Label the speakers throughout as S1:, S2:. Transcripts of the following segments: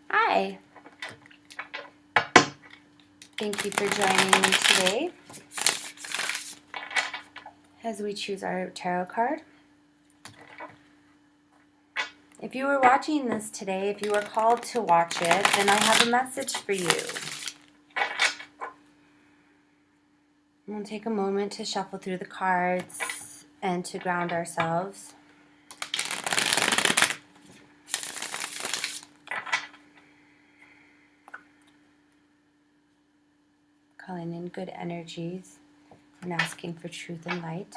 S1: Hi. Thank you for joining me today as we choose our tarot card. If you were watching this today, if you were called to watch it, then I have a message for you. We'll take a moment to shuffle through the cards and to ground ourselves. Calling in good energies and asking for truth and light.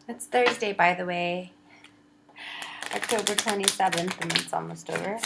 S1: It's Thursday, by the way, October 27th, and it's almost over.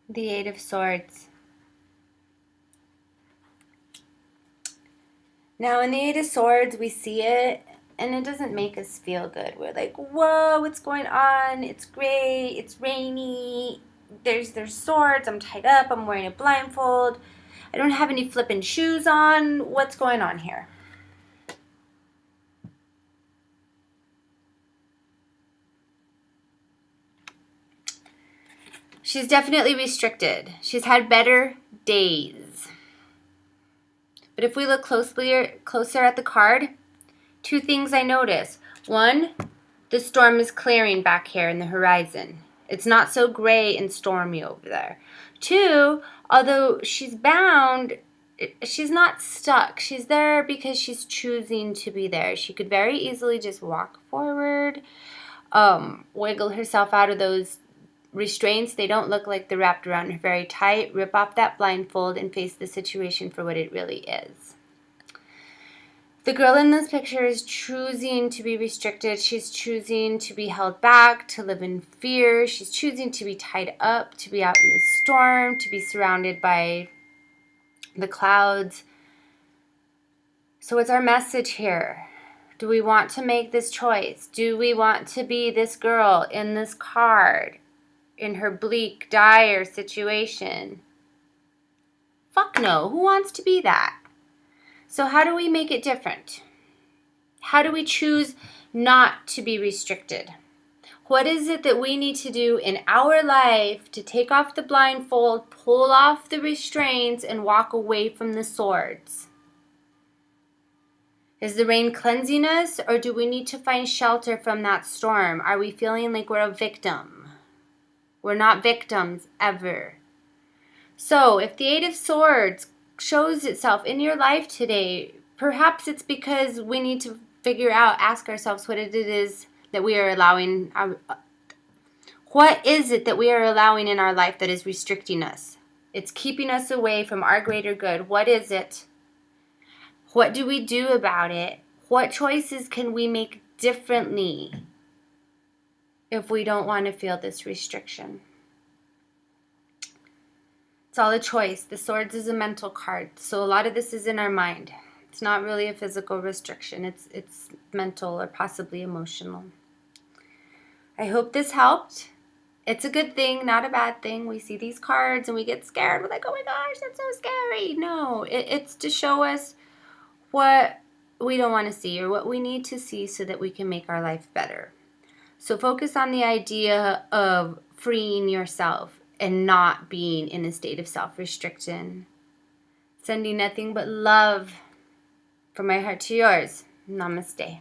S1: The Eight of Swords. Now, in the Eight of Swords, we see it, and it doesn't make us feel good. We're like, whoa, what's going on? It's gray, it's rainy, there's swords, I'm tied up, I'm wearing a blindfold, I don't have any flippin' shoes on. What's going on here? She's definitely restricted. She's had better days. But if we look closer at the card, two things I notice. One, the storm is clearing back here in the horizon. It's not so gray and stormy over there. Two, although she's bound, she's not stuck. She's there because she's choosing to be there. She could very easily just walk forward, wiggle herself out of those restraints. They don't look like they're wrapped around her very tight. Rip off that blindfold and face the situation for what it really is. The girl in this picture is choosing to be restricted. She's choosing to be held back, to live in fear. She's choosing to be tied up, to be out in the storm, to be surrounded by the clouds. So what's our message here? Do we want to make this choice? Do we want to be this girl in this card, in her bleak, dire situation? Fuck no. Who wants to be that? So how do we make it different? How do we choose not to be restricted? What is it that we need to do in our life to take off the blindfold, pull off the restraints, and walk away from the swords? Is the rain cleansing us, or do we need to find shelter from that storm? Are we feeling like we're a victim? We're not victims ever. So if the Eight of Swords shows itself in your life today, perhaps it's because we need to ask ourselves what it is that we are allowing. What is it that we are allowing in our life that is restricting us? It's keeping us away from our greater good. What is it? What do we do about it? What choices can we make differently if we don't want to feel this restriction? It's all a choice. The Swords is a mental card. So a lot of this is in our mind. It's not really a physical restriction. It's mental or possibly emotional. I hope this helped. It's a good thing, not a bad thing. We see these cards and we get scared. We're like, oh my gosh, that's so scary. No, it's to show us what we don't want to see or what we need to see so that we can make our life better. So focus on the idea of freeing yourself and not being in a state of self-restriction. Sending nothing but love from my heart to yours. Namaste.